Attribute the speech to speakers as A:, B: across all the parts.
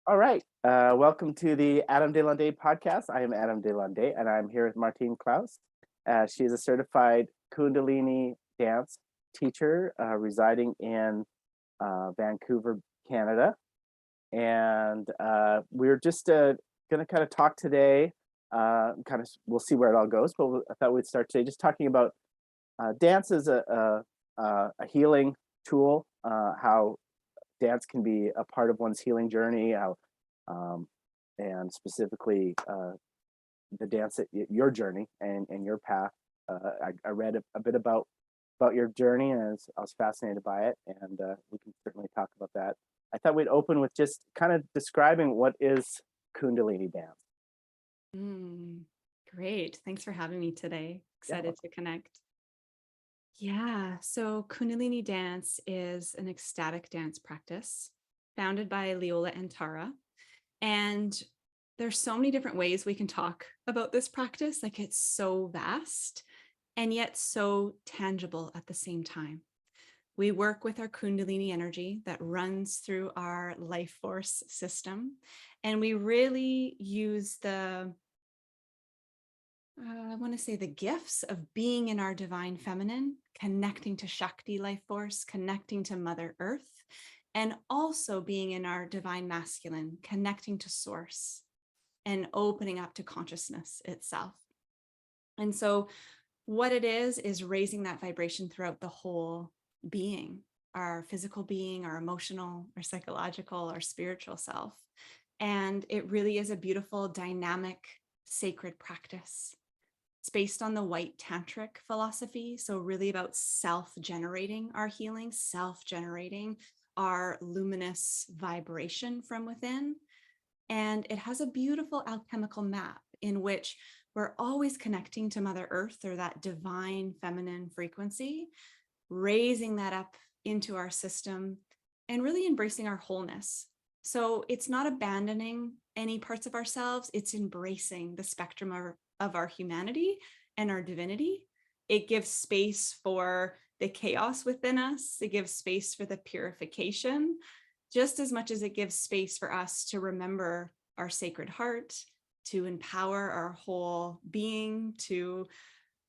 A: All right. Welcome to the Dealan-de podcast. I am Dealan-de, and I'm here with Martine Kleissen. She is a certified Kundalini Dance teacher residing in Vancouver, Canada. And we're just going to kind of talk today. We'll see where it all goes, but I thought we'd start today just talking about dance as a healing tool, how dance can be a part of one's healing journey, how, and specifically the dance that your journey and your path. I read a bit about your journey, and I was fascinated by it, and we can certainly talk about that. I thought we'd open with just kind of describing what is Kundalini dance.
B: Mm, Great. Thanks for having me today.
A: Yeah.
B: Excited to connect. Yeah. So Kundalini dance is an ecstatic dance practice founded by Leola and Tara. And there's so many different ways we can talk about this practice. Like it's so vast and yet so tangible at the same time. We work with our Kundalini energy that runs through our life force system. And we really use I want to say the gifts of being in our divine feminine, connecting to Shakti life force, connecting to Mother Earth, and also being in our divine masculine, connecting to source and opening up to consciousness itself. And so what it is raising that vibration throughout the whole being, our physical being, our emotional, our psychological, our spiritual self. And it really is a beautiful, dynamic, sacred practice. It's based on the white tantric philosophy. So really about self-generating our healing, self-generating our luminous vibration from within. And it has a beautiful alchemical map in which we're always connecting to Mother Earth or that divine feminine frequency, raising that up into our system and really embracing our wholeness. So it's not abandoning any parts of ourselves, it's embracing the spectrum of our humanity and our divinity. It gives space for the chaos within us. It gives space for the purification, just as much as it gives space for us to remember our sacred heart, to empower our whole being, to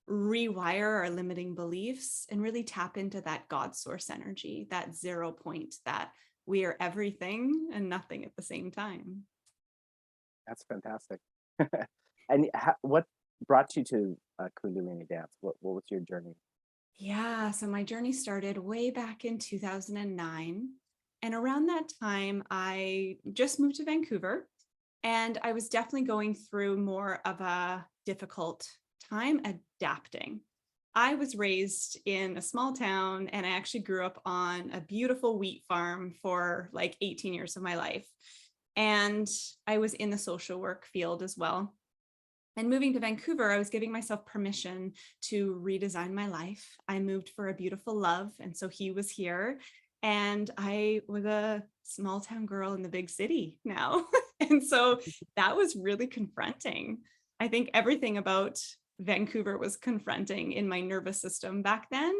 B: rewire our limiting beliefs, and really tap into that God source energy, that 0 point, that we are everything and nothing at the same time.
A: That's fantastic. And what brought you to Kundalini dance? What was your journey?
B: Yeah, so my journey started way back in 2009. And around that time, I just moved to Vancouver and I was definitely going through more of a difficult time adapting. I was raised in a small town and I actually grew up on a beautiful wheat farm for like 18 years of my life. And I was in the social work field as well. And moving to Vancouver, I was giving myself permission to redesign my life. I moved for a beautiful love. And so he was here. And I was a small town girl in the big city now. And so that was really confronting. I think everything about Vancouver was confronting in my nervous system back then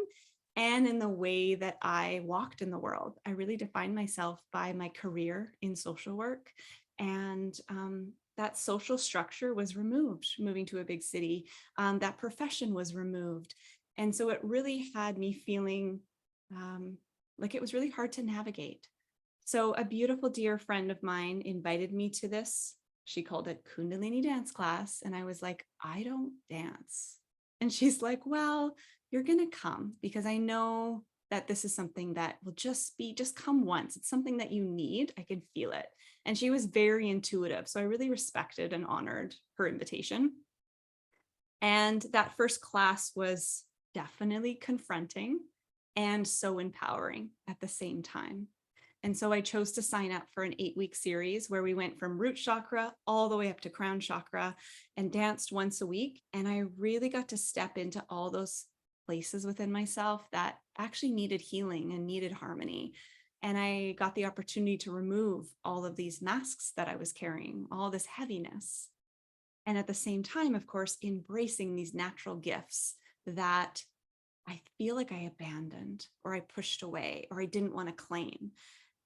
B: and in the way that I walked in the world. I really defined myself by my career in social work. And that social structure was removed, moving to a big city. That profession was removed. And so it really had me feeling like it was really hard to navigate. So a beautiful dear friend of mine invited me to this. She called it Kundalini dance class. And I was like, I don't dance. And she's like, well, you're going to come because I know that this is something that will just come once. It's something that you need. I can feel it. And she was very intuitive. So I really respected and honored her invitation. And that first class was definitely confronting and so empowering at the same time. And so I chose to sign up for an 8-week series where we went from root chakra all the way up to crown chakra and danced once a week. And I really got to step into all those places within myself that actually needed healing and needed harmony. And I got the opportunity to remove all of these masks that I was carrying, all this heaviness. And at the same time, of course, embracing these natural gifts that I feel like I abandoned or I pushed away or I didn't want to claim.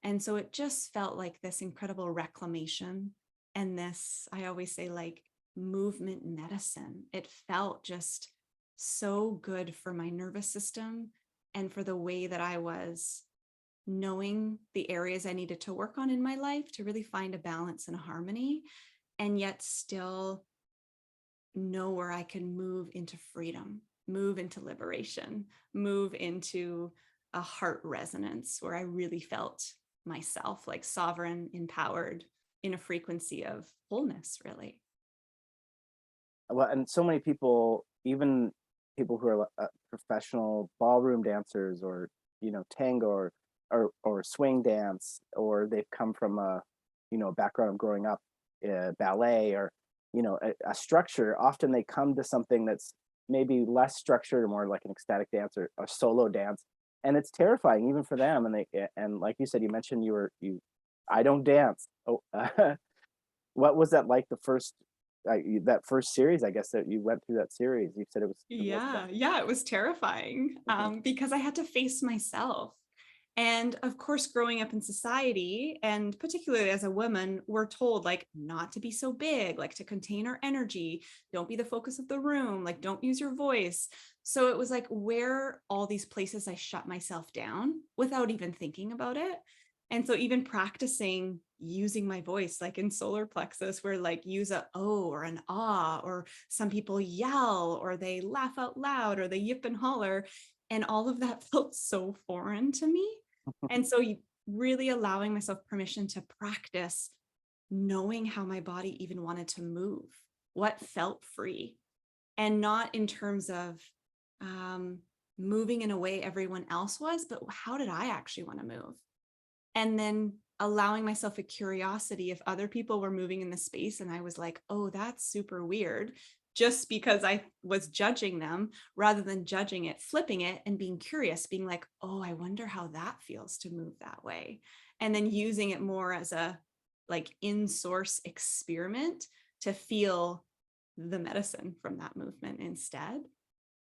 B: And so it just felt like this incredible reclamation and this, I always say, like movement medicine. It felt just so good for my nervous system and for the way that I was knowing the areas I needed to work on in my life to really find a balance and a harmony, and yet still know where I can move into freedom, move into liberation, move into a heart resonance where I really felt myself like sovereign, empowered in a frequency of wholeness, really.
A: Well, and so many people, even people who are professional ballroom dancers, or tango, or swing dance, or they've come from a background of growing up ballet, or a structure. Often they come to something that's maybe less structured, or more like an ecstatic dance or a solo dance, and it's terrifying even for them. And like you said, you mentioned I don't dance. Oh, what was that like, the first that first series, I guess, that you went through that series? You said it was
B: Yeah, yeah, it was terrifying
A: Mhm.
B: because I had to face myself. And of course, growing up in society, and particularly as a woman, we're told like not to be so big, like to contain our energy, don't be the focus of the room, like don't use your voice. So it was like where all these places I shut myself down without even thinking about it. And so even practicing using my voice, like in solar plexus, where like use a oh or an ah, or some people yell or they laugh out loud or they yip and holler. And all of that felt so foreign to me. And so really allowing myself permission to practice knowing how my body even wanted to move, what felt free, and not in terms of um, moving in a way everyone else was, but how did I actually want to move? And then allowing myself a curiosity if other people were moving in the space and I was like, oh, that's super weird, just because I was judging them rather than judging it, flipping it and being curious, being like, oh, I wonder how that feels to move that way. And then using it more as a like in-source experiment to feel the medicine from that movement instead.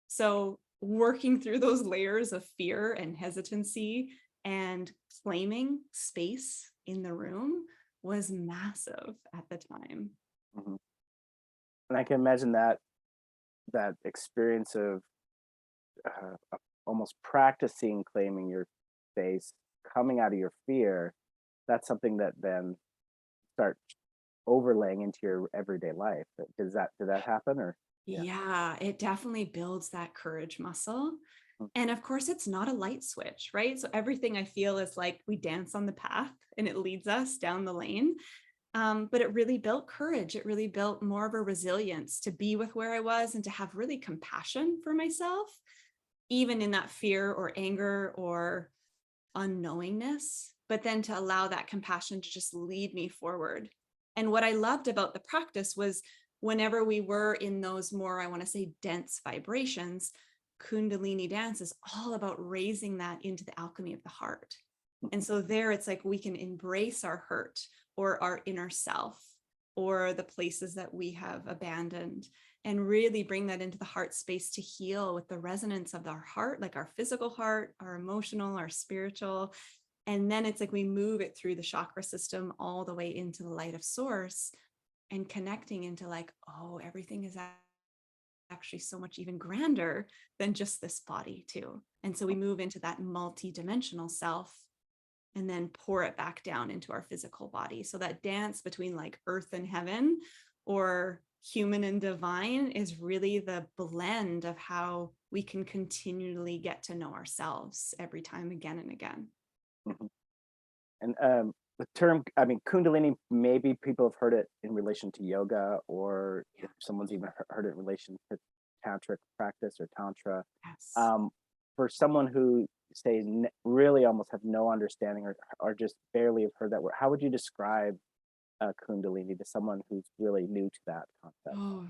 B: So working through those layers of fear and hesitancy and claiming space in the room was massive at the time.
A: Mhm. And I can imagine that experience of almost practicing claiming your space, coming out of your fear. That's something that then start overlaying into your everyday life. Did that happen, or yeah?
B: Yeah, it definitely builds that courage muscle.
A: Mm.
B: And of course, it's not a light switch, right? So everything I feel is like we dance on the path and it leads us down the lane. But it really built courage. It really built more of a resilience to be with where I was and to have really compassion for myself, even in that fear or anger or unknowingness, but then to allow that compassion to just lead me forward. And what I loved about the practice was whenever we were in those more, I want to say, dense vibrations, Kundalini dance is all about raising that into the alchemy of the heart. And so there it's like we can embrace our hurt or our inner self or the places that we have abandoned and really bring that into the heart space to heal with the resonance of our heart, like our physical heart, our emotional, our spiritual. And then it's like we move it through the chakra system all the way into the light of source and connecting into like, oh, everything is actually so much even grander than just this body too. And so we move into that multi-dimensional self and then pour it back down into our physical body. So that dance between like earth and heaven or human and divine is really the blend of how we can continually get to know ourselves every time again and again.
A: Mhm. And the term, I mean, Kundalini, maybe people have heard it in relation to yoga, or
B: Yeah.
A: if someone's even heard it in relation to tantric practice or tantra.
B: Yes.
A: Um, for someone who say really almost have no understanding, or just barely have heard that word, how would you describe Kundalini to someone who's really new to that concept?
B: Oh,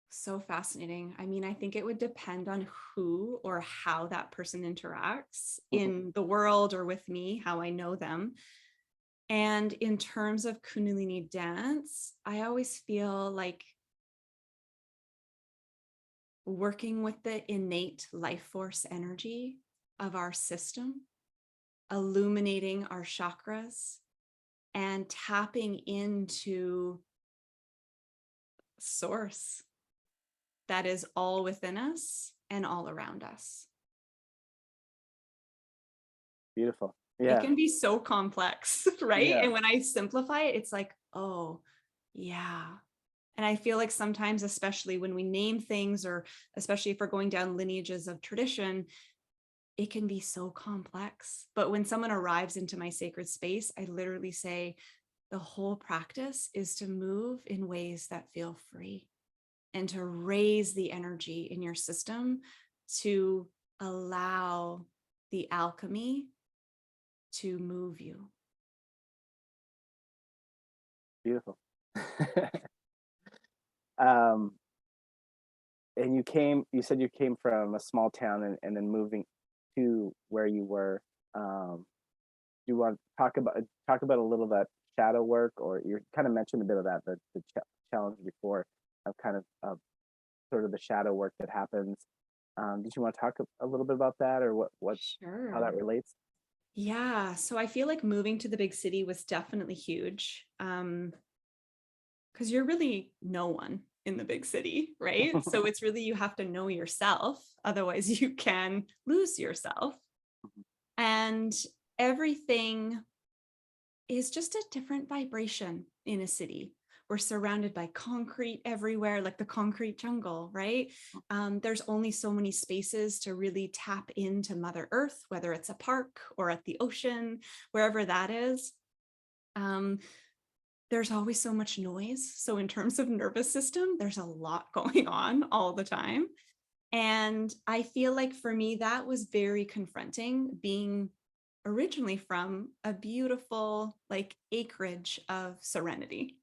B: so fascinating. I mean, I think it would depend on who or how that person interacts
A: Mhm.
B: in the world or with me, how I know them. And in terms of Kundalini dance, I always feel like working with the innate life force energy of our system, illuminating our chakras and tapping into source that is all within us and all around us.
A: Beautiful.
B: It
A: Yeah.
B: can be so complex, right?
A: Yeah.
B: And when I simplify it, it's like, oh, yeah. And I feel like sometimes, especially when we name things, or especially if we're going down lineages of tradition, it can be so complex. But when someone arrives into my sacred space, I literally say, the whole practice is to move in ways that feel free and to raise the energy in your system to allow the alchemy to move you.
A: Beautiful. um, and you said you came from a small town and then moving to where you were. Do you want to talk about a little of that shadow work, or you kind of mentioned a bit of that, the challenge before of kind of sort of the shadow work that happens. Did you want to talk a little bit about that, or how that
B: Sure.
A: relates?
B: Yeah. So I feel like moving to the big city was definitely huge. Because you're really no one in the big city, right? So it's really, you have to know yourself. Otherwise, you can lose yourself. And everything is just a different vibration in a city. We're surrounded by concrete everywhere, like the concrete jungle, right? There's only so many spaces to really tap into Mother Earth, whether it's a park or at the ocean, wherever that is. There's always so much noise. So in terms of nervous system, there's a lot going on all the time. And I feel like for me, that was very confronting, being originally from a beautiful like acreage of serenity.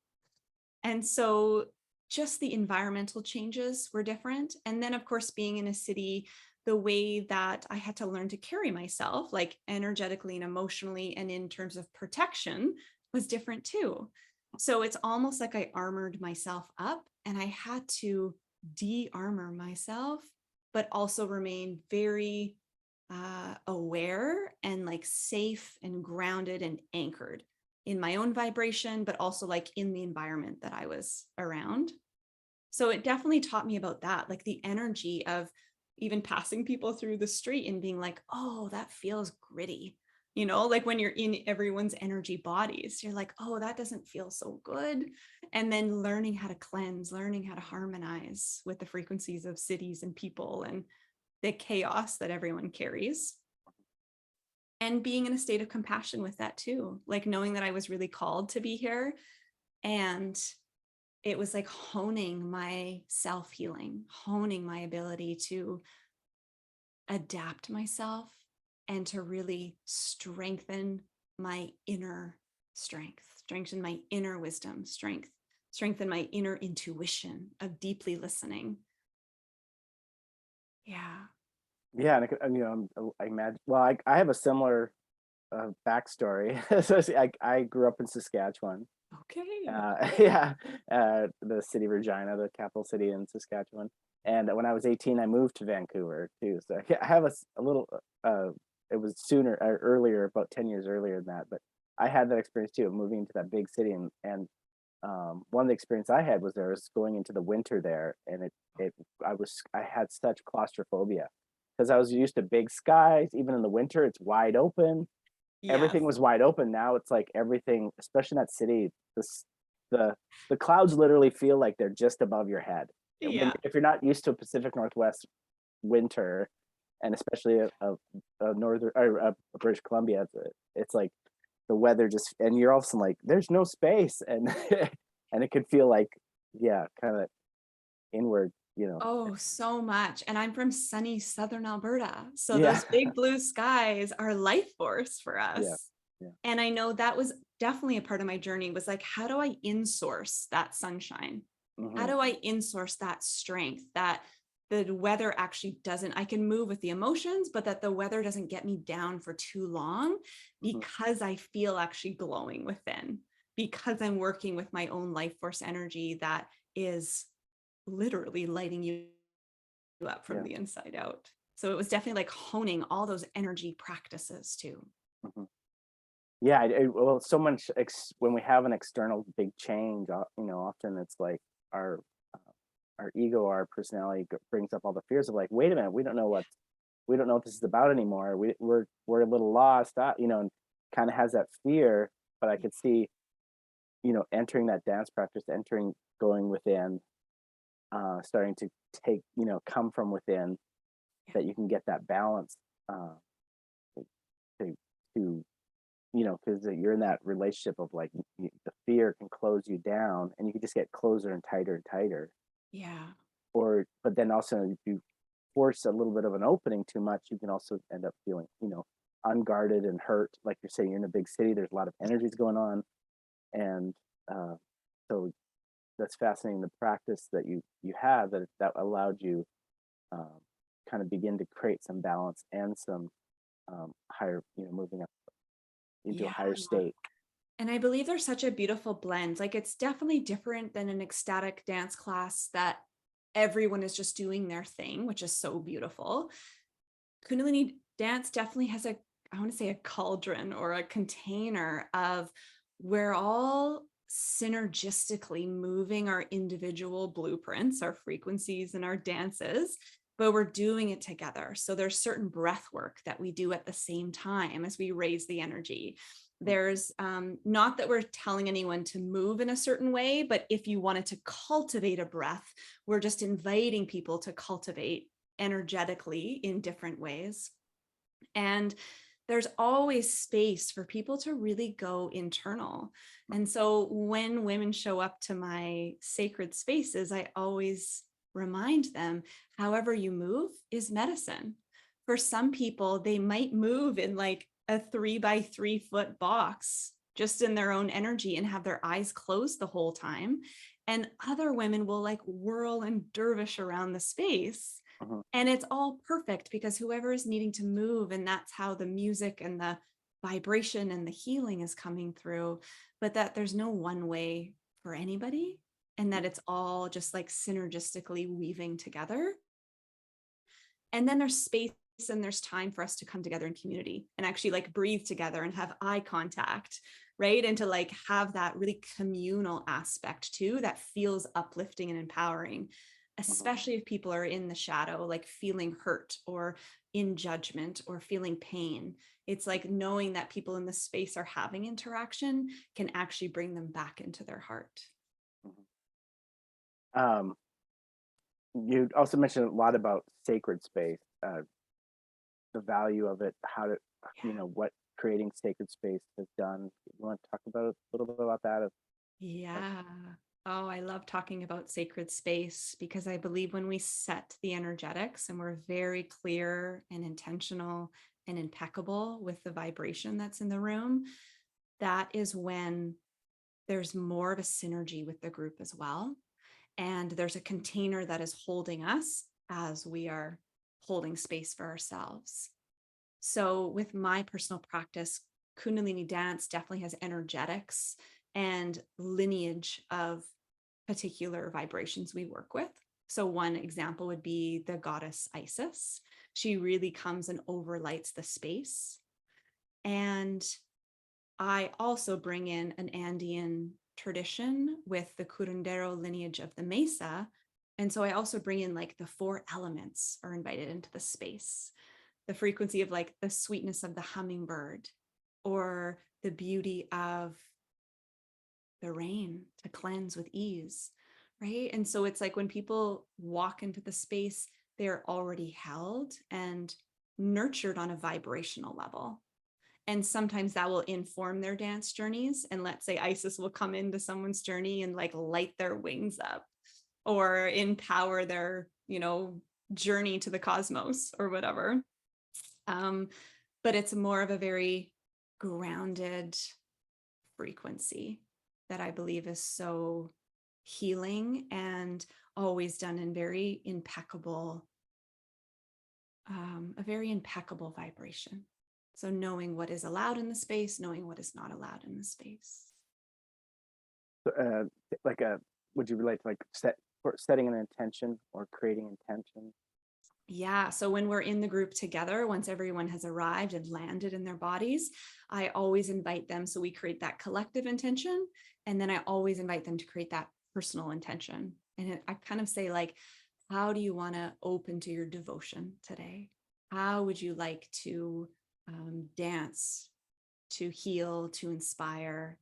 B: And so just the environmental changes were different. And then of course, being in a city, the way that I had to learn to carry myself, like energetically and emotionally, and in terms of protection, was different too. So it's almost like I armored myself up, and I had to de-armor myself, but also remain very aware and like safe and grounded and anchored in my own vibration, but also like in the environment that I was around. So it definitely taught me about that, like the energy of even passing people through the street and being like, oh, that feels gritty. You know, like when you're in everyone's energy bodies, you're like, oh, that doesn't feel so good. And then learning how to cleanse, learning how to harmonize with the frequencies of cities and people and the chaos that everyone carries. And being in a state of compassion with that too, like knowing that I was really called to be here. And it was like honing my self-healing, honing my ability to adapt myself and to really strengthen my inner strength, strengthen my inner wisdom, strengthen my inner intuition of deeply listening. Yeah.
A: Yeah, and I imagine. Well, I have a similar backstory. So see, I grew up in Saskatchewan.
B: Okay.
A: Yeah, the city of Regina, the capital city in Saskatchewan. And when I was 18, I moved to Vancouver too. So I have a little. It was sooner or earlier, about 10 years earlier than that. But I had that experience too of moving to that big city, and one of the experience I had was there was going into the winter there, and I had such claustrophobia because I was used to big skies. Even in the winter, it's wide open.
B: Yes.
A: Everything was wide open. Now it's like everything, especially in that city, this the clouds literally feel like they're just above your head.
B: Yeah.
A: If you're not used to a Pacific Northwest winter, and especially a northern or a British Columbia, it's like the weather just, and you're all of a sudden like, there's no space, and and it could feel like, yeah, kind of inward, you know.
B: Oh, so much. And I'm from sunny Southern Alberta. So
A: Yeah,
B: those big blue skies are life force for
A: yeah,
B: us.
A: yeah.
B: And I know that was definitely a part of my journey, was like, how do I insource that sunshine? How
A: Hmm.
B: do I insource that strength that the weather actually doesn't, I can move with the emotions, but that the weather doesn't get me down for too long,
A: Hmm.
B: because I feel actually glowing within, because I'm working with my own life force energy that is literally lighting you up from
A: Yeah.
B: the inside out. So it was definitely like honing all those energy practices too.
A: Mhm. Yeah, well, so much when we have an external big change, often it's like our uh, our ego, our personality brings up all the fears of like, wait a minute, we don't know what this is about anymore. We're a little lost, and kind of has that fear. But I could see, entering that dance practice, going within, starting to come from within, that you can get that balance, uh, to to because you're in that relationship of like the fear can close you down, and you can just get closer and tighter and tighter.
B: Yeah.
A: Or, but then also, if you force a little bit of an opening too much, you can also end up feeling, unguarded and hurt. Like you're saying, you're in a big city, there's a lot of energies going on. And uh, so that's fascinating. The practice that you have that allowed you, um, kind of begin to create some balance and some, higher, moving up into a
B: Yeah.
A: higher state.
B: And I believe there's such a beautiful blend. Like it's definitely different than an ecstatic dance class that everyone is just doing their thing, which is so beautiful. Kundalini dance definitely has I want to say a cauldron or a container of we're all synergistically moving our individual blueprints, our frequencies and our dances, but we're doing it together. So there's certain breath work that we do at the same time as we raise the energy. There's not that we're telling anyone to move in a certain way, but if you wanted to cultivate a breath, we're just inviting people to cultivate energetically in different ways. And there's always space for people to really go internal. And so when women show up to my sacred spaces, I always remind them, however you move is medicine. For some people, they might move in like a 3 by 3 foot box, just in their own energy and have their eyes closed the whole time. And other women will like whirl and dervish around the space.
A: Mhm.
B: And it's all perfect because whoever is needing to move, and that's how the music and the vibration and the healing is coming through, but that there's no one way for anybody, and that it's all just like synergistically weaving together. And then there's space and there's time for us to come together in community and actually like breathe together and have eye contact, right? And to like have that really communal aspect too that feels uplifting and empowering,
A: Mhm.
B: especially if people are in the shadow, like feeling hurt or in judgment or feeling pain. It's like knowing that people in the space are having interaction can actually bring them back into their heart.
A: Mhm. Um, you also mentioned a lot about sacred space, the value of it, how to, what creating sacred space has done. You want to talk about a little bit about that? Of,
B: Yeah. Oh, I love talking about sacred space because I believe when we set the energetics and we're very clear and intentional and impeccable with the vibration that's in the room, that is when there's more of a synergy with the group as well. And there's a container that is holding us as we are holding space for ourselves. So, with my personal practice, Kundalini dance definitely has energetics and lineage of particular vibrations we work with. So, one example would be the goddess Isis. She really comes and overlights the space. And I also bring in an Andean tradition with the curandero lineage of the mesa. And so I also bring in like the 4 elements are invited into the space, the frequency of like the sweetness of the hummingbird or the beauty of the rain to cleanse with ease, right? And so it's like when people walk into the space, they're already held and nurtured on a vibrational level. And sometimes that will inform their dance journeys. And let's say Isis will come into someone's journey and like light their wings up or empower their, journey to the cosmos or whatever. Um, but it's more of a very grounded frequency that I believe is so healing and always done in very impeccable, a very impeccable vibration. So knowing what is allowed in the space, knowing what is not allowed in the space.
A: uh, like a, would you relate to like setting an intention or creating intention?
B: Yeah. So when we're in the group together, once everyone has arrived and landed in their bodies, I always invite them. So we create that collective intention. And then I always invite them to create that personal intention. And I kind of say, like, how do you want to open to your devotion today? How would you like to dance, to heal, to inspire,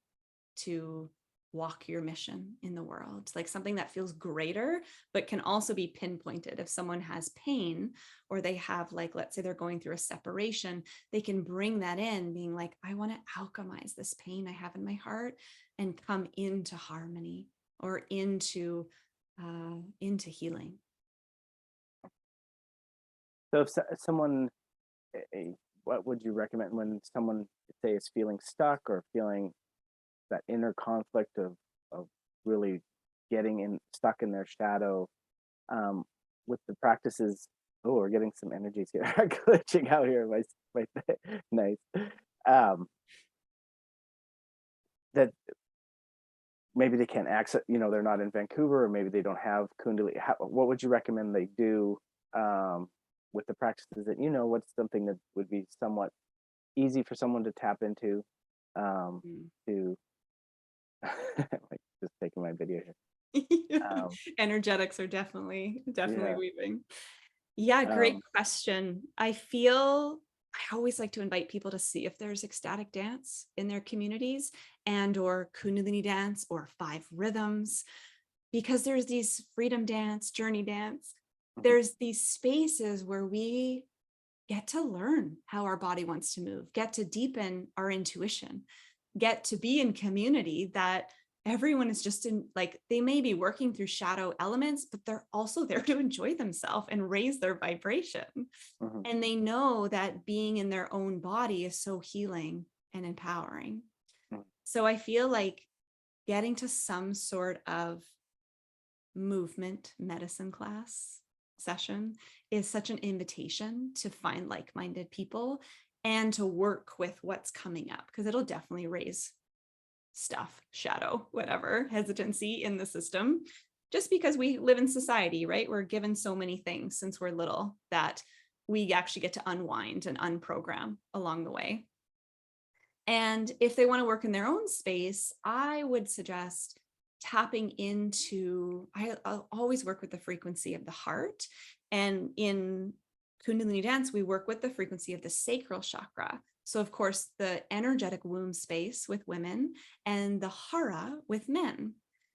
B: to walk your mission in the world, like something that feels greater, but can also be pinpointed. If someone has pain or they have, like, let's say they're going through a separation, they can bring that in, being like, I want to alchemize this pain I have in my heart and come into harmony or into healing.
A: So if someone, what would you recommend when someone, say, is feeling stuck or feeling that inner conflict of really getting in stuck in their shadow, um, with the practices? Oh, we're getting some energies here glitching out here. My nice. Um, that maybe they can't access, they're not in Vancouver, or maybe they don't have Kundalini. What would you recommend they do, with the practices that, what's something that would be somewhat easy for someone to tap into,
B: Mm.
A: to like just taking my video here.
B: Energetics are definitely
A: Yeah.
B: weaving. Yeah, great
A: Um,
B: question. I always like to invite people to see if there's ecstatic dance in their communities and or Kundalini dance or five rhythms, because there's these freedom dance, journey dance.
A: mhm,
B: There's these spaces where we get to learn how our body wants to move, get to deepen our intuition, get to be in community that everyone is just in, like, they may be working through shadow elements, but they're also there to enjoy themselves and raise their vibration.
A: mhm,
B: And they know that being in their own body is so healing and empowering.
A: mhm,
B: So I feel like getting to some sort of movement medicine class session is such an invitation to find like-minded people and to work with what's coming up, because it'll definitely raise stuff, shadow, whatever, hesitancy in the system, just because we live in society, right? We're given so many things since we're little that we actually get to unwind and unprogram along the way. And if they want to work in their own space, I would suggest tapping into, I'll always work with the frequency of the heart. And in Kundalini dance, we work with the frequency of the sacral chakra. So, of course, the energetic womb space with women and the hara with men.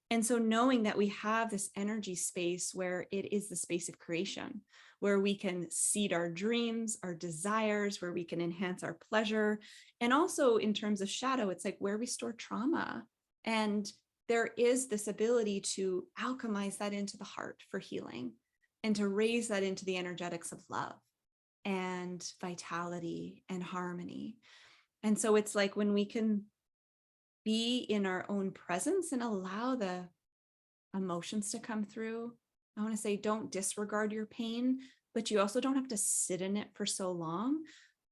B: And so, knowing that we have this energy space where it is the space of creation, where we can seed our dreams, our desires, where we can enhance our pleasure. And also in terms of shadow, it's like where we store trauma. And there is this ability to alchemize that into the heart for healing and to raise that into the energetics of love and vitality and harmony. And so it's like when we can be in our own presence and allow the emotions to come through. I want to say, don't disregard your pain, but you also don't have to sit in it for so long.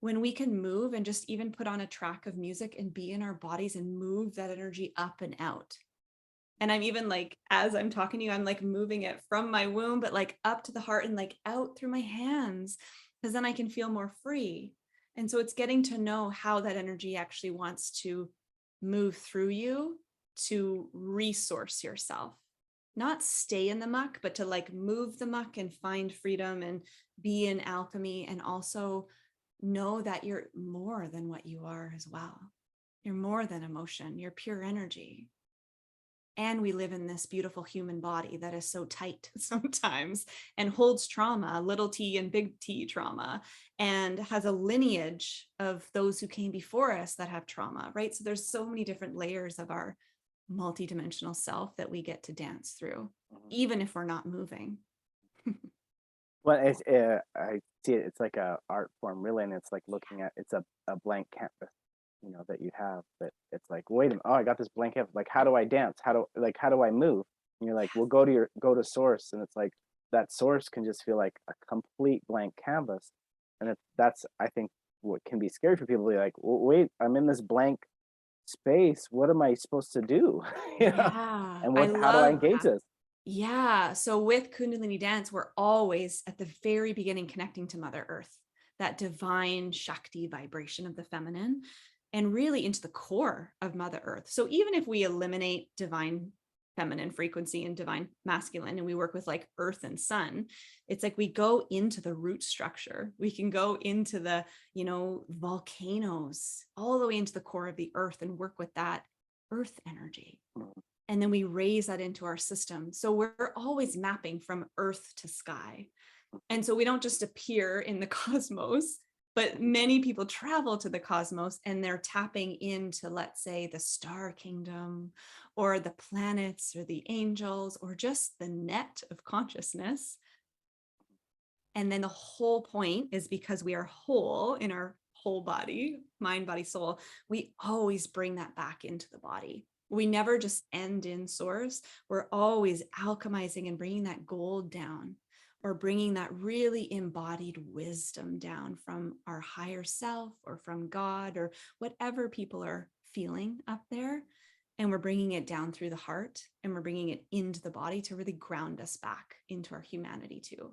B: When we can move and just even put on a track of music and be in our bodies and move that energy up and out. And I'm even like, as I'm talking to you, I'm like moving it from my womb, but like up to the heart and like out through my hands, because then I can feel more free. And so it's getting to know how that energy actually wants to move through you to resource yourself, not stay in the muck, but to like move the muck and find freedom and be in alchemy, and also know that you're more than what you are as well. You're more than emotion, you're pure energy. And we live in this beautiful human body that is so tight sometimes and holds trauma, little t and big T trauma, and has a lineage of those who came before us that have trauma, right? So there's so many different layers of our multidimensional self that we get to dance through,
A: mhm.
B: even if we're not moving.
A: Well, I see it. It's like a art form, really, and it's like looking at, it's a blank canvas, that you have. That it's like, wait a minute, oh, I got this blank canvas. Like, how do I dance? How do I move? And you're like, well, go to source, and it's like that source can just feel like a complete blank canvas, and that's, I think, what can be scary for people. Be like, well, wait, I'm in this blank space. What am I supposed to do? you know,
B: Yeah,
A: and
B: I
A: how do I
B: love
A: engage
B: that.
A: this?
B: Yeah. So with Kundalini Dance, we're always at the very beginning connecting to Mother Earth, that divine Shakti vibration of the feminine, and really into the core of Mother Earth. So even if we eliminate divine feminine frequency and divine masculine, and we work with like earth and sun, it's like we go into the root structure. We can go into the, volcanoes, all the way into the core of the earth and work with that earth energy. And then we raise that into our system. So we're always mapping from earth to sky. And so we don't just appear in the cosmos, but many people travel to the cosmos and they're tapping into, let's say, the star kingdom or the planets or the angels or just the net of consciousness. And then the whole point is because we are whole in our whole body, mind, body, soul, we always bring that back into the body. We never just end in source. We're always alchemizing and bringing that gold down, or bringing that really embodied wisdom down from our higher self or from God or whatever people are feeling up there. And we're bringing it down through the heart and we're bringing it into the body to really ground us back into our humanity too.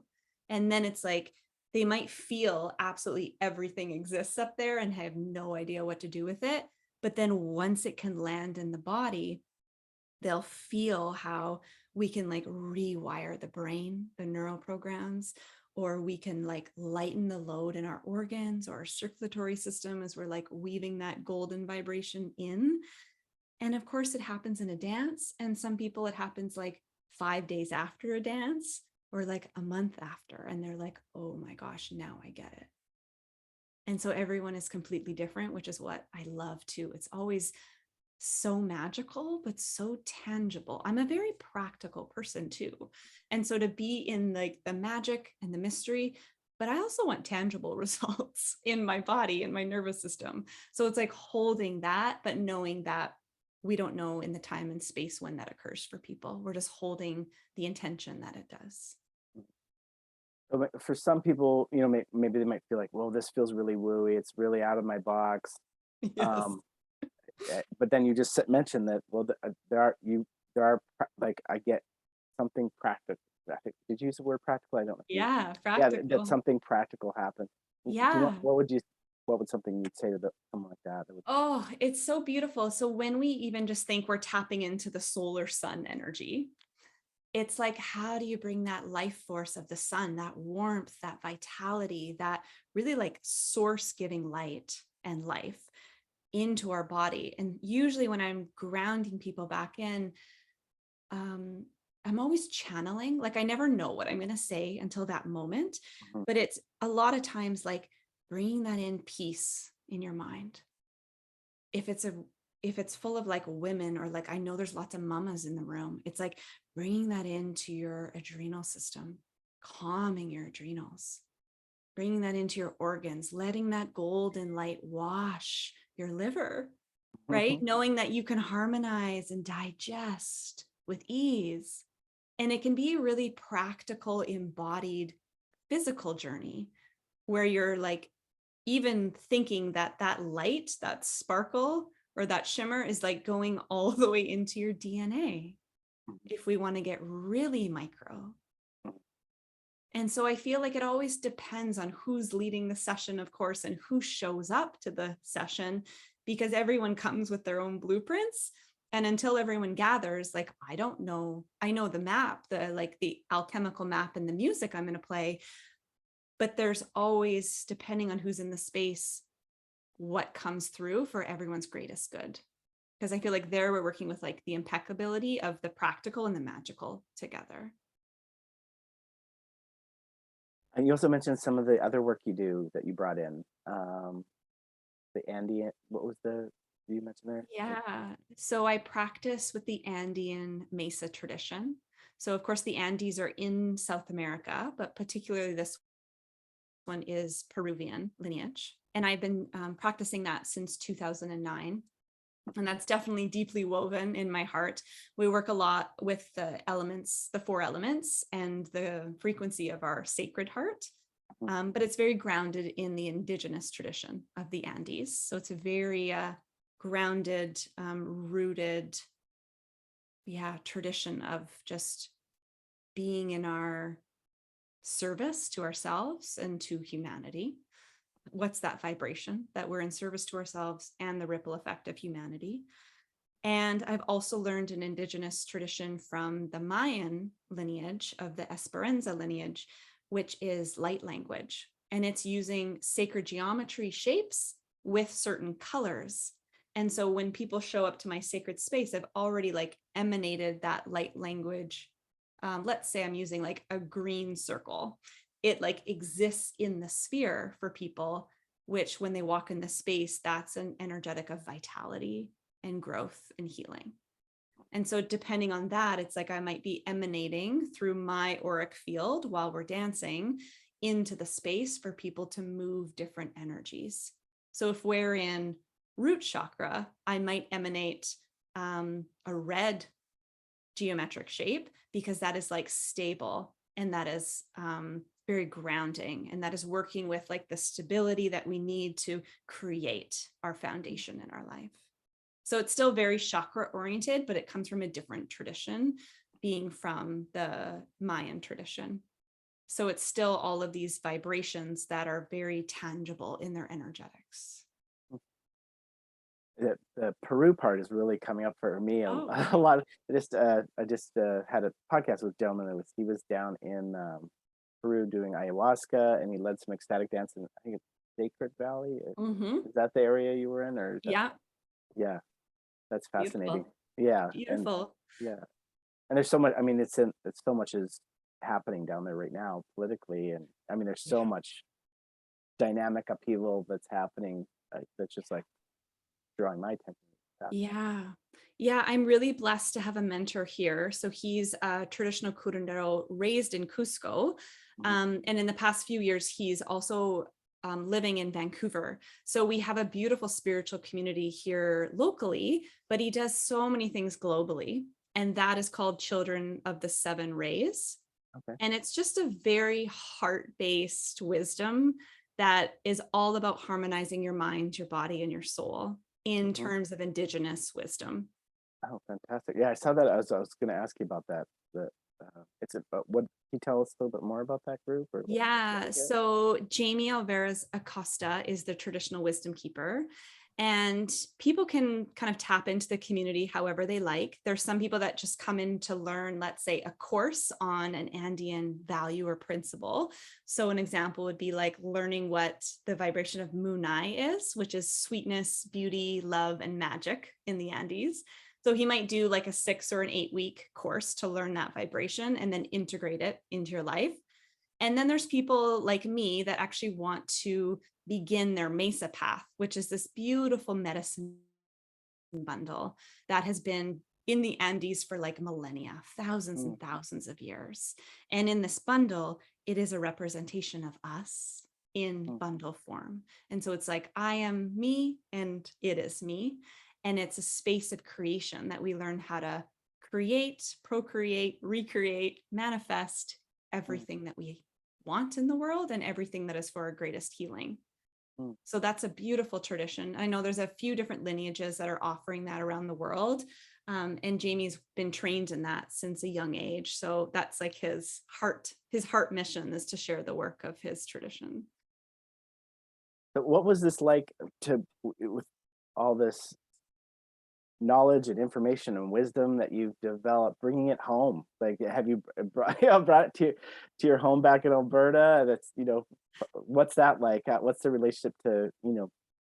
B: And then it's like, they might feel absolutely everything exists up there and have no idea what to do with it. But then once it can land in the body, they'll feel how we can like rewire the brain, the neural programs, or we can like lighten the load in our organs or our circulatory system as we're like weaving that golden vibration in. And of course, it happens in a dance. And some people, it happens like 5 days after a dance or like a month after. And they're like, oh my gosh, now I get it. And so everyone is completely different, which is what I love too. It's always so magical, but so tangible. I'm a very practical person too. And so to be in like the magic and the mystery, but I also want tangible results in my body and my nervous system. So it's like holding that, but knowing that we don't know in the time and space when that occurs for people. We're just holding the intention that it does.
A: But for some people, maybe they might feel like, well, this feels really wooey. It's really out of my box.
B: Yes.
A: But then you just mentioned that, well, like, I get something practical. Did you use the word practical? I don't know.
B: Yeah,
A: Yeah,
B: practical.
A: that something practical happened. Do you know
B: Yeah.
A: what would something you'd say to someone like that?
B: Oh, it's so beautiful. So when we even just think we're tapping into the solar sun energy, it's like, how do you bring that life force of the sun, that warmth, that vitality, that really like source giving light and life into our body? And usually when I'm grounding people back in, I'm always channeling, like I never know what I'm going to say until that moment,
A: Mhm.
B: but it's a lot of times like bringing that in peace in your mind. If it's full of like women, or like, I know there's lots of mamas in the room, it's like bringing that into your adrenal system, calming your adrenals, bringing that into your organs, letting that golden light wash your liver, right? Knowing that you can harmonize and digest with ease. And it can be a really practical, embodied, physical journey where you're like even thinking that that light, that sparkle or that shimmer is like going all the way into your DNA if we want to get really micro. And so I feel like it always depends on who's leading the session, of course, and who shows up to the session, because everyone comes with their own blueprints. And until everyone gathers, like, I don't know, I know the map, the alchemical map and the music I'm going to play, but there's always, depending on who's in the space, what comes through for everyone's greatest good. Because I feel like there we're working with like the impeccability of the practical and the magical together.
A: And you also mentioned some of the other work you do that you brought in. The Andean, what was you mentioned there?
B: Yeah. So I practice with the Andean Mesa tradition. So of course the Andes are in South America, but particularly this one is Peruvian lineage. And I've been practicing that since 2009. And that's definitely deeply woven in my heart. We work a lot with the elements, the 4 elements, and the frequency of our sacred heart. But it's very grounded in the indigenous tradition of the Andes. So it's a very grounded, rooted, tradition of just being in our service to ourselves and to humanity. What's that vibration that we're in service to ourselves and the ripple effect of humanity? And I've also learned an indigenous tradition from the Mayan lineage of the Esperanza lineage, which is light language. And it's using sacred geometry shapes with certain colors. And so when people show up to my sacred space, I've already like emanated that light language. Let's say I'm using like a green circle. It like exists in the sphere for people, which when they walk in the space, that's an energetic of vitality and growth and healing. And so depending on that, it's like I might be emanating through my auric field while we're dancing into the space for people to move different energies. So if we're in root chakra, I might emanate a red geometric shape because that is like stable and that is very grounding, and that is working with like the stability that we need to create our foundation in our life. So it's still very chakra oriented, but it comes from a different tradition, being from the Mayan tradition. So it's still all of these vibrations that are very tangible in their energetics.
A: The Peru part is really coming up for me a
B: Oh,
A: lot. I just had a podcast with Dealan-de. He was down in Peru doing ayahuasca, and he led some ecstatic dance in, I think it's Sacred Valley. Is that the area you were in, or is that,
B: yeah,
A: yeah, that's fascinating.
B: beautiful,
A: Yeah, and
B: beautiful.
A: yeah, and there's so much. I mean, it's so much is happening down there right now politically, and I mean, there's so
B: Yeah.
A: much dynamic upheaval that's happening. That's just like drawing my attention.
B: Yeah. Yeah, I'm really blessed to have a mentor here. So he's a traditional curandero raised in Cusco. And in the past few years, he's also living in Vancouver. So we have a beautiful spiritual community here locally, but he does so many things globally. And that is called Children of the Seven Rays.
A: Okay.
B: And it's just a very heart-based wisdom that is all about harmonizing your mind, your body, and your soul in terms of indigenous wisdom.
A: Oh, fantastic. Yeah, I saw that. I was going to ask you about that. What can you tell us a little bit more about that group? Or
B: Yeah, so Jamie Alvarez Acosta is the traditional wisdom keeper. And people can kind of tap into the community however they like. There's some people that just come in to learn, let's say, a course on an Andean value or principle. So an example would be like learning what the vibration of Munai is, which is sweetness, beauty, love, and magic in the Andes. So he might do like a 6 or an 8-week course to learn that vibration and then integrate it into your life. And then there's people like me that actually want to begin their Mesa path, which is this beautiful medicine bundle that has been in the Andes for like millennia, thousands and thousands of years. And in this bundle, it is a representation of us in bundle form. And so it's like, I am me and it is me. And it's a space of creation that we learn how to create, procreate, recreate, manifest everything that we want in the world and everything that is for our greatest healing. So that's a beautiful tradition. I know there's a few different lineages that are offering that around the world. And Jamie's been trained in that since a young age. So that's like his heart mission is to share the work of his tradition.
A: So what was this like with all this knowledge and information and wisdom that you've developed, bringing it home? Like, have you brought it to your home back in Alberta? That's, what's that like? What's the relationship to,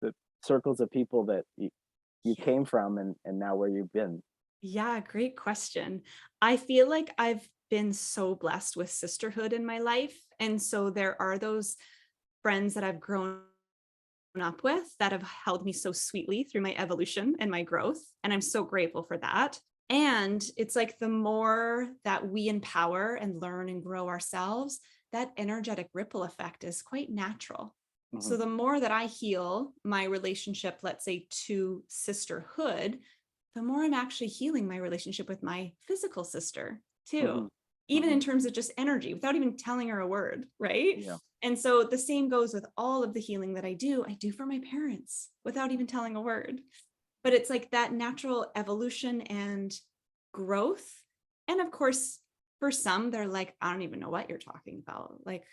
A: the circles of people that you came from and now where you've been?
B: Yeah, great question. I feel like I've been so blessed with sisterhood in my life. And so there are those friends that I've grown up with that have held me so sweetly through my evolution and my growth. And I'm so grateful for that. And it's like the more that we empower and learn and grow ourselves, that energetic ripple effect is quite natural. So the more that I heal my relationship, let's say to sisterhood, the more I'm actually healing my relationship with my physical sister too, even in terms of just energy without even telling her a word, right?
A: Yeah.
B: And so the same goes with all of the healing that I do for my parents without even telling a word. But it's like that natural evolution and growth. And of course, for some, they're like, I don't even know what you're talking about. Like,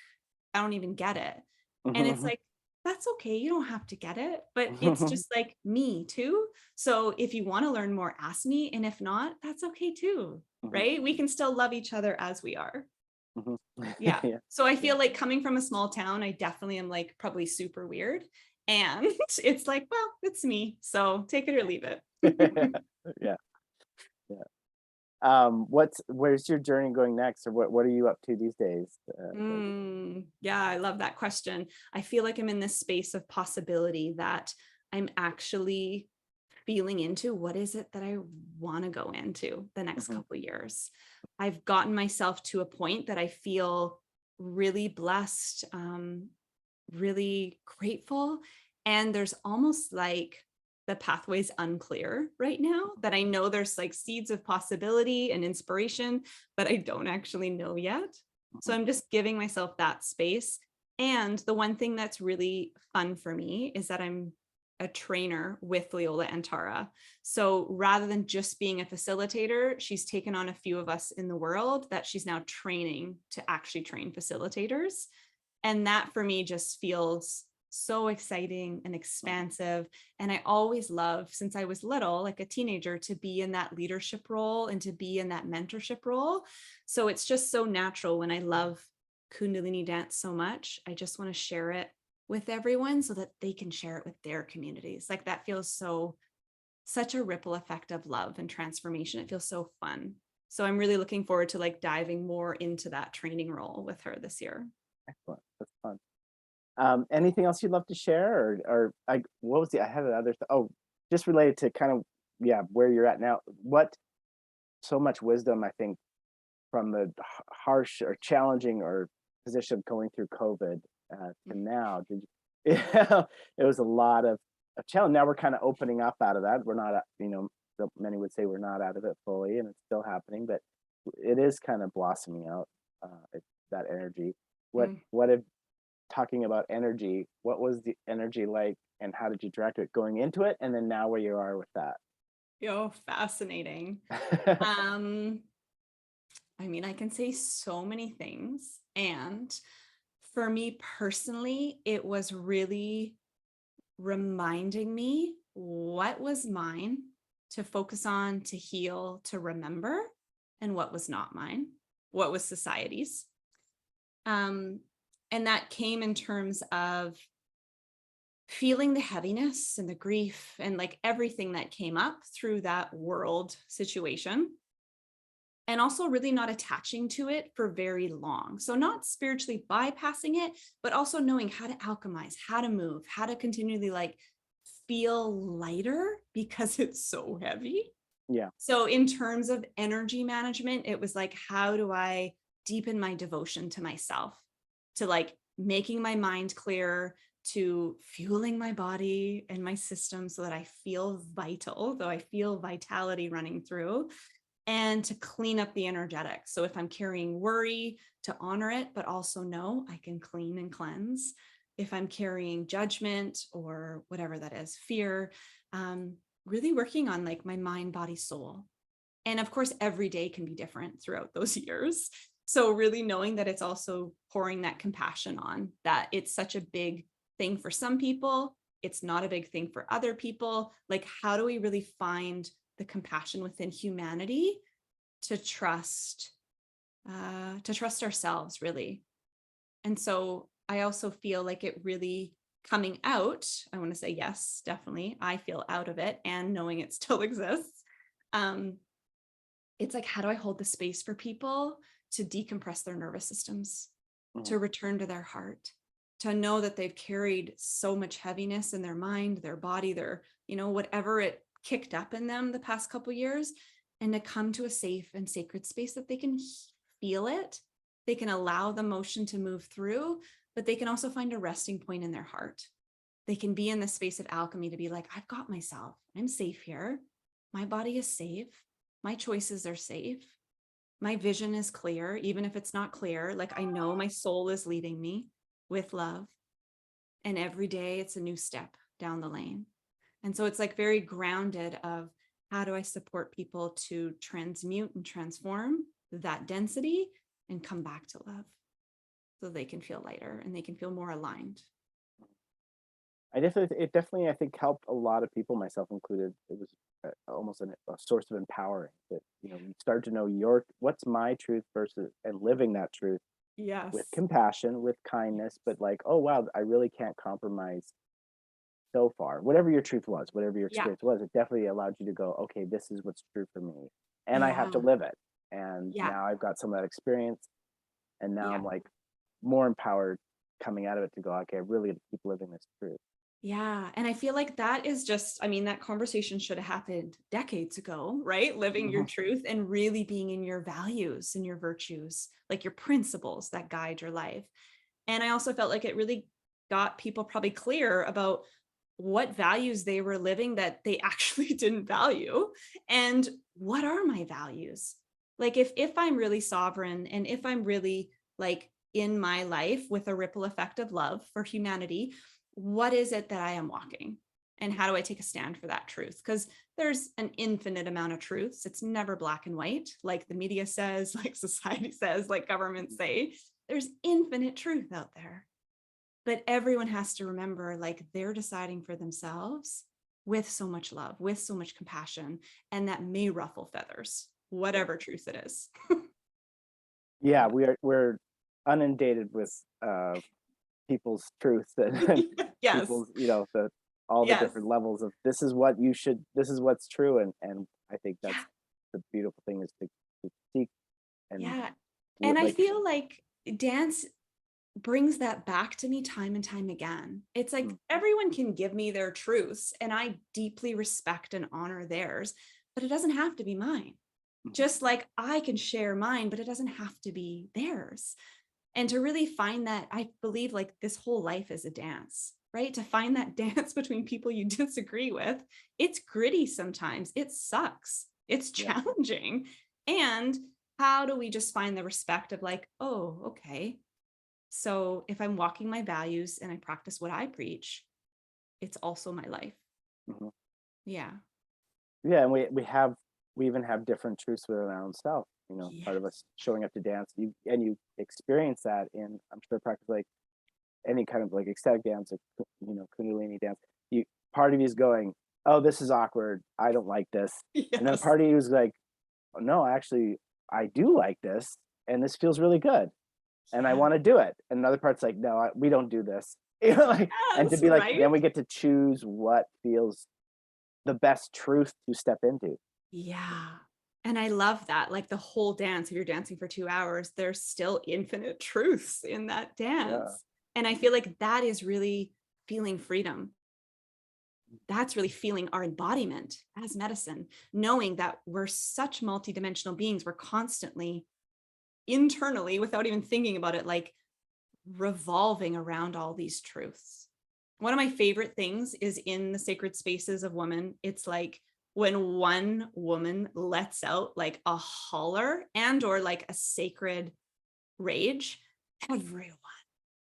B: I don't even get it. And it's
A: Mhm,
B: like, that's okay. You don't have to get it, but it's
A: mhm.
B: just like me too. So if you want to learn more, ask me. And if not, that's okay too.
A: Mhm,
B: Right. We can still love each other as we are.
A: mhm.
B: Yeah.
A: Yeah,
B: So I
A: yeah.
B: feel like coming from a small town, I definitely am like probably super weird. And it's like, well, it's me. So take it or leave it.
A: Yeah, yeah. Where's your journey going next, or what are you up to these days?
B: Yeah, I love that question. I feel like I'm in this space of possibility that I'm actually feeling into what is it that I want to go into the next
A: Mhm,
B: couple years. I've gotten myself to a point that I feel really blessed, really grateful. And there's almost like the pathway's unclear right now, that I know there's like seeds of possibility and inspiration, but I don't actually know yet. So
A: mhm,
B: I'm just giving myself that space. And the one thing that's really fun for me is that I'm a trainer with Leola and Tara. So rather than just being a facilitator, she's taken on a few of us in the world that she's now training to actually train facilitators. And that for me just feels so exciting and expansive. And I always love, since I was little, like a teenager, to be in that leadership role and to be in that mentorship role. So it's just so natural when I love Kundalini dance so much. I just want to share it with everyone so that they can share it with their communities. Like that feels such a ripple effect of love and transformation. It feels so fun. So I'm really looking forward to like diving more into that training role with her this year.
A: excellent. That's fun. Anything else you'd love to share, what was I had another just related to kind of, yeah, where you're at now. What So much wisdom, I think, from the harsh or challenging or position of going through COVID to now. Did you, yeah, it was a lot of a challenge. Now we're kind of opening up out of that. We're not, many would say we're not out of it fully, and it's still happening, but it is kind of blossoming out. That energy.
B: Mm-hmm.
A: What if talking about energy? What was the energy like, and how did you direct it going into it, and then now where you are with that?
B: Oh, fascinating. Um, I mean, I can say so many things. And for me personally, it was really reminding me what was mine to focus on, to heal, to remember, and what was not mine, what was society's. Um, and that came in terms of feeling the heaviness and the grief and like everything that came up through that world situation. And also really not attaching to it for very long. So not spiritually bypassing it, but also knowing how to alchemize, how to move, how to continually like feel lighter because it's so heavy.
A: Yeah.
B: So in terms of energy management, it was like, how do I deepen my devotion to myself, to like making my mind clear, to fueling my body and my system so that I feel vital, though I feel vitality running through, and to clean up the energetic. So if I'm carrying worry, to honor it, but also know I can clean and cleanse. If I'm carrying judgment or whatever that is, fear, really working on like my mind, body, soul. And of course, every day can be different throughout those years. So really knowing that it's also pouring that compassion on, that it's such a big thing for some people, it's not a big thing for other people. Like, how do we really find the compassion within humanity to trust ourselves, really? And so I also feel like it really coming out, I want to say, yes, definitely, I feel out of it and knowing it still exists. Um, it's like, how do I hold the space for people to decompress their nervous systems,
A: Mhm.
B: to return to their heart, to know that they've carried so much heaviness in their mind, their body, their, whatever it kicked up in them the past couple years, and to come to a safe and sacred space that they can feel it. They can allow the motion to move through, but they can also find a resting point in their heart. They can be in the space of alchemy to be like, I've got myself. I'm safe here. My body is safe. My choices are safe. My vision is clear, even if it's not clear. Like, I know my soul is leading me with love. And every day it's a new step down the lane. And so it's like very grounded of, how do I support people to transmute and transform that density and come back to love so they can feel lighter and they can feel more aligned.
A: It definitely, I think, helped a lot of people, myself included. It was almost a source of empowering that, you start to know what's my truth versus, and living that truth with
B: Yes.
A: compassion, with kindness, but like, oh wow, I really can't compromise so far. Whatever your truth was, whatever your
B: Yeah.
A: experience was, it definitely allowed you to go, okay, this is what's true for me. And I have to
B: Yeah.
A: live it. And
B: Yeah.
A: now I've got some of that experience. And now
B: Yeah.
A: I'm like more empowered coming out of it to go, okay, I really have to keep living this truth.
B: Yeah. And I feel like that is just, I mean, that conversation should have happened decades ago, right? Living your
A: Mhm.
B: truth and really being in your values and your virtues, like your principles that guide your life. And I also felt like it really got people probably clear about what values they were living that they actually didn't value. And what are my values? Like if I'm really sovereign and if I'm really like in my life with a ripple effect of love for humanity, what is it that I am walking? And how do I take a stand for that truth? Because there's an infinite amount of truths. It's never black and white, like the media says, like society says, like governments say. There's infinite truth out there. But everyone has to remember, like, they're deciding for themselves with so much love, with so much compassion, and that may ruffle feathers, whatever truth it is.
A: Yeah, we're inundated with people's truths and
B: Yes.
A: people's, all the
B: Yes.
A: different levels of this is what's true. And I think
B: Yeah.
A: that's the beautiful thing is to seek and
B: Yeah. And I
A: like,
B: feel like dance brings that back to me time and time again. It's like
A: mm,
B: everyone can give me their truths, and I deeply respect and honor theirs, but it doesn't have to be mine.
A: mhm,
B: Just like I can share mine, but it doesn't have to be theirs. And to really find that, I believe like this whole life is a dance, right? To find that dance between people you disagree with, it's gritty sometimes, it sucks, it's
A: yeah,
B: challenging. And how do we just find the respect of like, oh, okay, so if I'm walking my values and I practice what I preach, it's also my life.
A: mhm.
B: Yeah.
A: Yeah, and we even have different truths within our own self. Part of
B: Yes.
A: us showing up to dance, you experience that in, I'm sure, practice like any kind of like ecstatic dance or Kundalini dance. You Part of you is going, oh, this is awkward. I don't like this. And then a
B: Yes.
A: part of you is like, oh, no, actually, I do like this, and this feels really good, and I
B: Yeah.
A: want to do it. And another part's like, no, we don't do this. And to
B: Yes.
A: be like,
B: Right.
A: then we get to choose what feels the best truth to step into.
B: Yeah. And I love that. Like the whole dance, if you're dancing for 2 hours, there's still infinite truths in that
A: Yeah.
B: dance. And I feel like that is really feeling freedom. That's really feeling our embodiment as medicine, knowing that we're such multidimensional beings. We're constantly internally, without even thinking about it, like revolving around all these truths. One of my favorite things is in the sacred spaces of women. It's like when one woman lets out like a holler and or like a sacred rage, everyone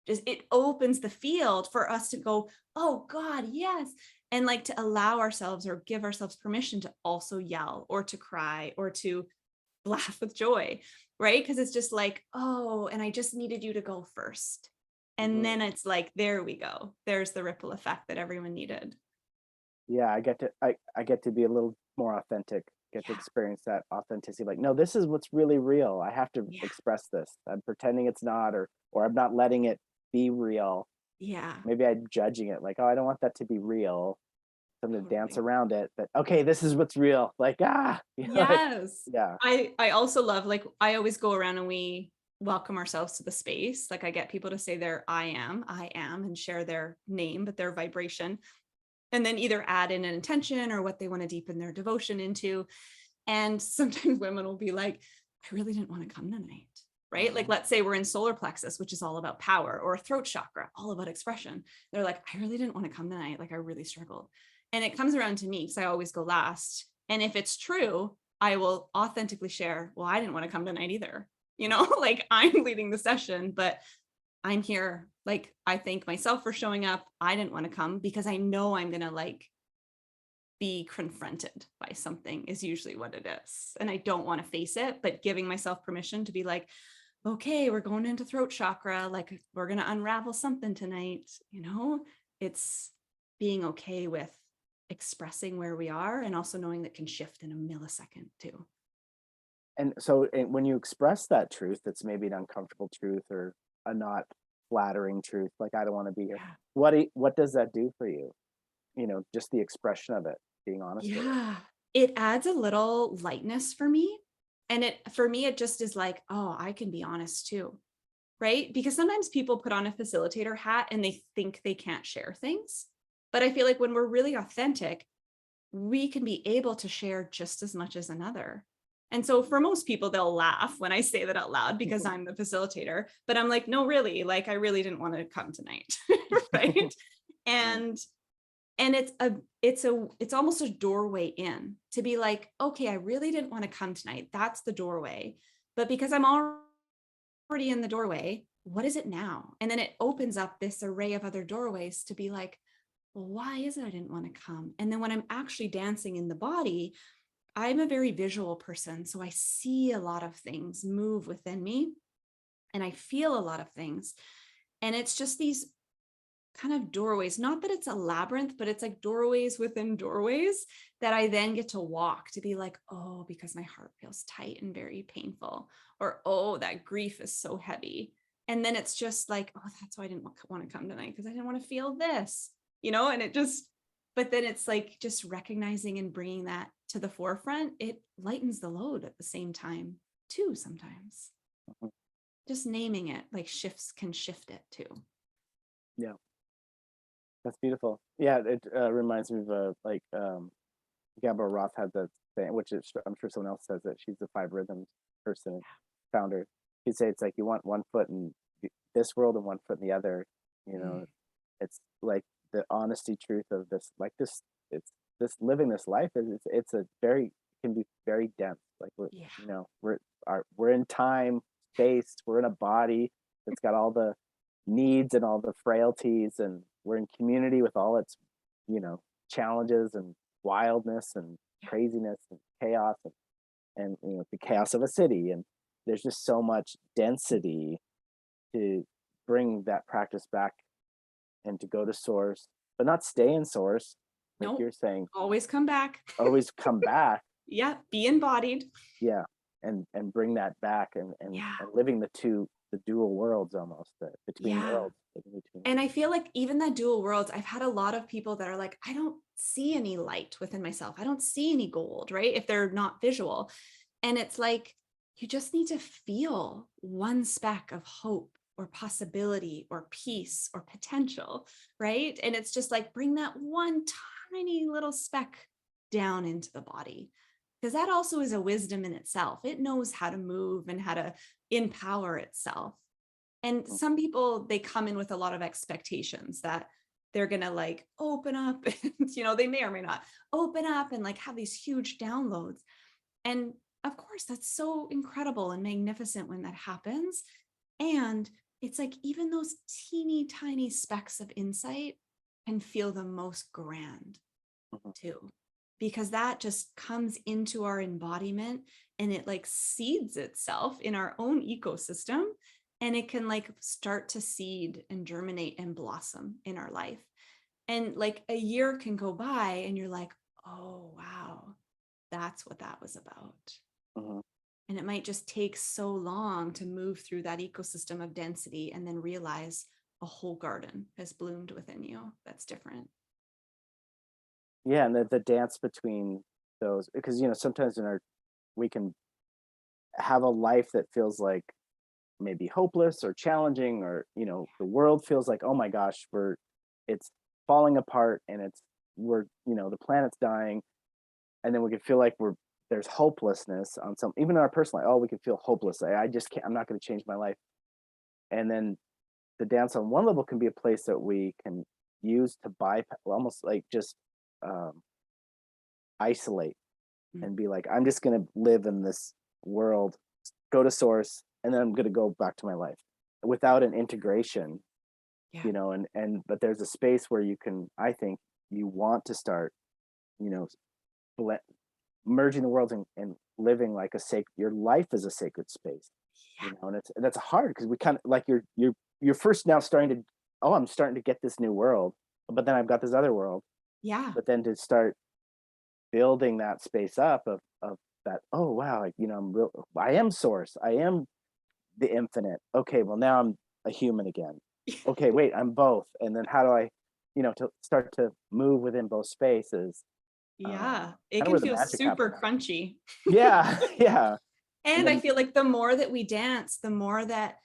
B: just, it opens the field for us to go, oh God, yes. And like to allow ourselves or give ourselves permission to also yell or to cry or to laugh with joy, right? Because it's just like, oh, and I just needed you to go first. And
A: Mhm.
B: then it's like, there we go. There's the ripple effect that everyone needed.
A: Yeah, I get to be a little more authentic, get to
B: Yeah.
A: experience that authenticity. Like, no, this is what's really real. I have to
B: Yeah.
A: express this. I'm pretending it's not, or I'm not letting it be real.
B: Yeah.
A: Maybe I'm judging it, like, oh, I don't want that to be real. So I'm gonna dance
B: Totally.
A: around it. But okay, this is what's real. Like, like,
B: Yes.
A: yeah.
B: I also love, like, I always go around and we welcome ourselves to the space. Like I get people to say their I am, and share their name, but their vibration, and then either add in an intention or what they want to deepen their devotion into. And sometimes women will be like, I really didn't want to come tonight. Right. Like,
A: Mhm.
B: let's say we're in solar plexus, which is all about power, or throat chakra, all about expression. They're like, I really didn't want to come tonight. Like, I really struggled. And it comes around to me because I always go last. And if it's true, I will authentically share, well, I didn't want to come tonight either. Like I'm leading the session, but I'm here. Like, I thank myself for showing up. I didn't want to come because I know I'm going to like be confronted by something is usually what it is. And I don't want to face it, but giving myself permission to be like, okay, we're going into throat chakra, like we're going to unravel something tonight, it's being okay with expressing where we are, and also knowing that can shift in a millisecond too.
A: And so when you express that truth, that's maybe an uncomfortable truth or a not flattering truth, like I don't want to be here. What does that do for you? Just the expression of it, being honest with it.
B: Yeah, it adds a little lightness for me. And for me, it just is like, oh, I can be honest too. Right? Because sometimes people put on a facilitator hat and they think they can't share things. But I feel like when we're really authentic, we can be able to share just as much as another. And so for most people, they'll laugh when I say that out loud because I'm the facilitator, but I'm like, no, really, like, I really didn't want to come tonight. Right. And it's almost a doorway in to be like, okay, I really didn't want to come tonight. That's the doorway. But because I'm already in the doorway, what is it now? And then it opens up this array of other doorways to be like, well, why is it I didn't want to come? And then when I'm actually dancing in the body, I'm a very visual person. So I see a lot of things move within me and I feel a lot of things. And it's just these kind of doorways, not that it's a labyrinth, but it's like doorways within doorways that I then get to walk to be like, oh, because my heart feels tight and very painful, or, oh, that grief is so heavy. And then it's just like, oh, that's why I didn't want to come tonight, because I didn't want to feel this, and it just, but then it's like just recognizing and bringing that to the forefront. It lightens the load at the same time too. Sometimes just naming it like can shift it too.
A: Yeah. That's beautiful. Yeah, it reminds me of Gabor Roth had that saying, which is, I'm sure someone else says that she's the 5 rhythms person, founder. She'd say it's like you want one foot in this world and one foot in the other. It's like the honesty truth of this, like this. It's this living this life is it's a very can be very dense. Like we're in time, space. We're in a body that's got all the needs and all the frailties, and we're in community with all its challenges and wildness and craziness and chaos and the chaos of a city. And there's just so much density to bring that practice back and to go to source, but not stay in source, like
B: Nope.
A: you're saying.
B: Always come back.
A: Always come back.
B: Yeah, be embodied.
A: Yeah, and bring that back and living the dual worlds, almost between worlds.
B: And I feel like even the dual worlds, I've had a lot of people that are like, I don't see any light within myself. I don't see any gold, right? If they're not visual. And it's like, you just need to feel one speck of hope or possibility or peace or potential, right? And it's just like, bring that one tiny little speck down into the body, because that also is a wisdom in itself. It knows how to move and how to empower itself. And some people, they come in with a lot of expectations that they're going to like open up and, they may or may not open up and like have these huge downloads. And of course, that's so incredible and magnificent when that happens. And it's like, even those teeny tiny specks of insight can feel the most grand too, because that just comes into our embodiment and it like seeds itself in our own ecosystem. And it can like start to seed and germinate and blossom in our life. And like a year can go by and you're like, oh, wow, that's what that was about. And it might just take so long to move through that ecosystem of density and then realize a whole garden has bloomed within you. That's different.
A: Yeah. And the dance between those, because, sometimes we can have a life that feels like maybe hopeless or challenging, or the world feels like, oh my gosh, it's falling apart and the planet's dying, and then we can feel like there's hopelessness on some, even in our personal life. Oh, we can feel hopeless. I just can't, I'm not going to change my life. And then the dance on one level can be a place that we can use to bypass, almost like just isolate and be like, I'm just going to live in this world, go to source, and then I'm going to go back to my life without an integration, but there's a space where you can, I think you want to start you know, merging the worlds and living like your life is a sacred space,
B: Yeah.
A: and that's hard because we kind of like you're first now starting to, oh, I'm starting to get this new world, but then I've got this other world,
B: Yeah.
A: but then to start building that space up of that, oh wow, like, I am source, I am the infinite. Okay, well now I'm a human again. Okay, wait, I'm both. And then how do I, to start to move within both spaces?
B: Yeah. It
A: Kind of
B: can
A: where the
B: feel
A: magic
B: super
A: happens.
B: crunchy.
A: Yeah, yeah. And
B: And I
A: then
B: feel like the more that we dance, the more that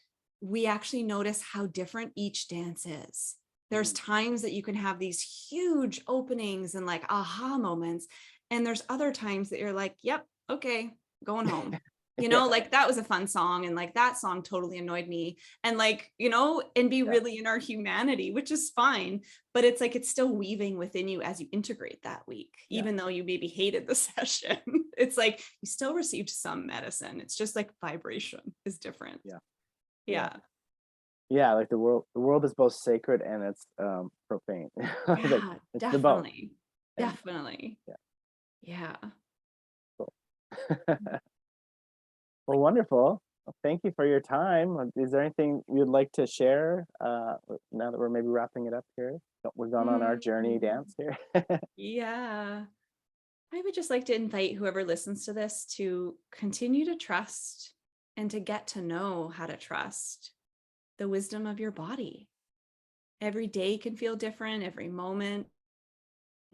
B: we actually notice how different each dance is. There's
A: mhm,
B: times that you can have these huge openings and like aha moments. And there's other times that you're like, yep, okay, going home.
A: yeah,
B: Like that was a fun song. And like that song totally annoyed me. And like, and be
A: yeah,
B: really in our humanity, which is fine. But it's like it's still weaving within you as you integrate that week,
A: yeah,
B: even though you maybe hated the session. It's like you still received some medicine. It's just like vibration is different.
A: yeah, yeah.
B: Yeah.
A: Yeah, like the world is both sacred and it's profane. Like
B: Yeah,
A: it's the both.
B: definitely.
A: And
B: Definitely.
A: yeah,
B: Yeah.
A: cool. Well, wonderful. Well, thank you for your time. Is there anything you'd like to share now that we're maybe wrapping it up here? We've gone on our journey
B: Mm,
A: dance here.
B: yeah. I would just like to invite whoever listens to this to continue to trust and to get to know how to trust the wisdom of your body. Every day can feel different, every moment,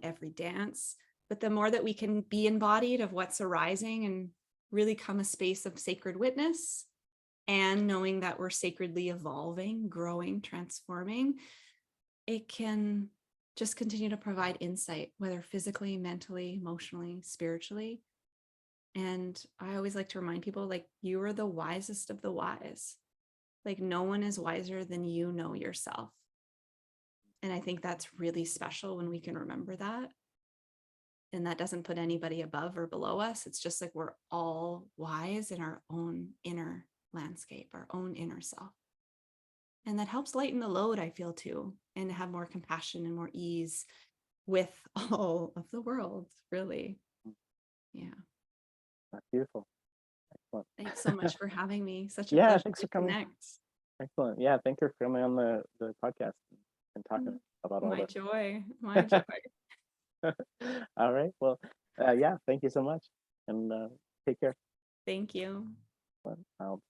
B: every dance. But the more that we can be embodied of what's arising and really come a space of sacred witness and knowing that we're sacredly evolving, growing, transforming, it can just continue to provide insight, whether physically, mentally, emotionally, spiritually. And I always like to remind people like, you are the wisest of the wise. Like, no one is wiser than you know yourself. And I think that's really special when we can remember that. And that doesn't put anybody above or below us. It's just like we're all wise in our own inner landscape, our own inner self. And that helps lighten the load, I feel too, and have more compassion and more ease with all of the world, really. Yeah.
A: That's beautiful. Excellent.
B: Thanks so much for having me. Such a
A: Yeah,
B: pleasure
A: thanks
B: to
A: for coming.
B: connect.
A: Excellent. Yeah, thank you for coming on the podcast and talking about all
B: My
A: this.
B: joy. My joy.
A: All right. Well, yeah, thank you so much. And take care.
B: Thank you.
A: I'll